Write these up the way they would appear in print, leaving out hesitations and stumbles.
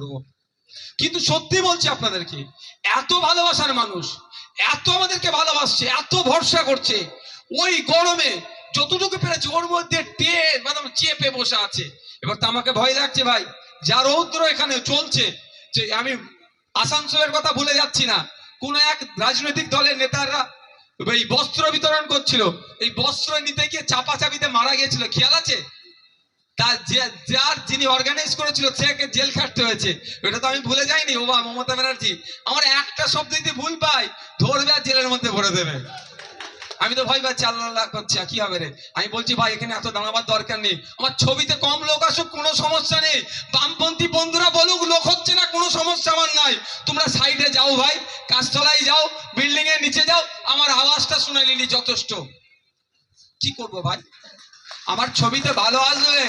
করব। কিন্তু সত্যি বলছি আপনাদেরকে, এত ভালোবাসার মানুষ, এত আমাদেরকে ভালোবাসছে, এত ভরসা করছে, ওই গরমে যতটুকু পেরেছে ওর মধ্যে চেপে বসে আছে। এবার তো আমাকে ভয় লাগছে ভাই, যা রৌদ্র এখানে চলছে, যে আমি আসানসোলের কথা ভুলে যাচ্ছি না, কোন এক রাজনৈতিক দলের নেতারা এই বস্ত্র বিতরণ করছিল, এই বস্ত্র নিতে গিয়ে চাপাচাপিতে মারা গিয়েছিল, খেয়াল আছে? তার যার যিনি অর্গানাইজ করেছিল সেকে জেল খাটতে হয়েছে। এটা তো আমি ভুলে যাইনি। ও মমতা ব্যানার্জি আমার একটা শব্দ যদি ভুল পাই ধরবে আর জেলের মধ্যে ভরে দেবে। আমি তো ভয় পাচ্ছি, আল্লাহ করছি কি হবে রে। আমি বলছি ভাই এখানে এত দাঁড়াবার দরকার নেই, আমার ছবিতে কম লোক আসুক কোনো সমস্যা নেই, বামপন্থী বন্ধুরা বলুক লোক হচ্ছে না কোনো সমস্যা আমার নাই, তোমরা সাইডে যাও ভাই, কাজতলায় যাও, বিল্ডিং এর নিচে যাও, আমার আওয়াজটা শুনে নিলি যথেষ্ট। কি করবো ভাই, আমার ছবিতে ভালো আসলে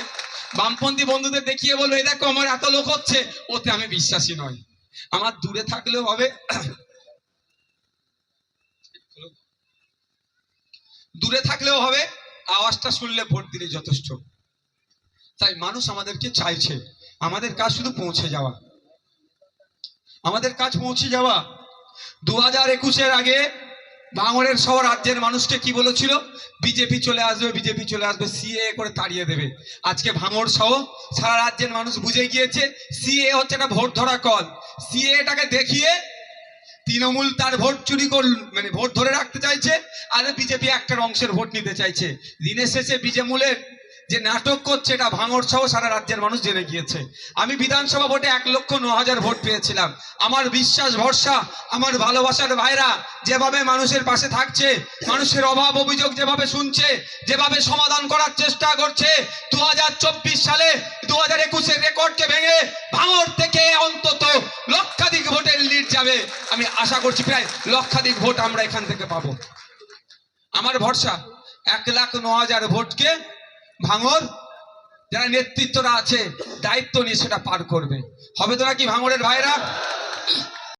বামপন্থী বন্ধুদের দেখিয়ে বলবো এই দেখো আমার এত লোক হচ্ছে, ওতে আমি বিশ্বাসী নয়। আমার দূরে থাকলেও হবে, দূরে থাকলেও হবে, আওয়াজটা শুনলে ভোট দিলে যথেষ্ট। তাই মানুষ আমাদেরকে চাইছে, আমাদের কাজ শুধু পৌঁছে যাওয়া, আমাদের কাজ পৌঁছে যাওয়া। 2021-এর আগে ভাঙড়ের সহ রাজ্যের মানুষকে কি বলেছিল, বিজেপি চলে আসবে, বিজেপি চলে আসবে, সিএ করে তাড়িয়ে দেবে। আজকে ভাঙড় সহ সারা রাজ্যের মানুষ বুঝে গিয়েছে সিএ হচ্ছে একটা ভোট ধরা কল। সিএটাকে দেখিয়ে তৃণমূল তার ভোট চুরি মানে ভোট ধরে রাখতে চাইছে, আর বিজেপি একটা অংশের ভোট নিতে চাইছে। দিনের শেষে বিজেমূলের যে নাটক করছে এটা ভাঙড় সহ সারা রাজ্যের মানুষ জেনে গিয়েছে। আমি বিধানসভা ভোটে 1,09,000 ভোট পেয়েছিলাম। আমার বিশ্বাস ভরসা, আমার ভালোবাসার ভাইরা যেভাবে মানুষের পাশে থাকছে, মানুষের অভাব অভিযোগ যেভাবে শুনছে, যেভাবে সমাধান করার চেষ্টা করছে, 2024 সালে 2021-এর রেকর্ডকে ভেঙে ভাঙড় থেকে অন্তত লক্ষাধিক ভোটের লিড যাবে। আমি আশা করছি প্রায় লক্ষাধিক ভোট আমরা এখান থেকে পাবো। আমার ভরসা 1,09,000 ভোটকে ভাঙড় যারা নেতৃত্বরা আছে দায়িত্ব নিয়ে সেটা পার করবে। হবে তো নাকি ভাঙড়ের ভাইরা?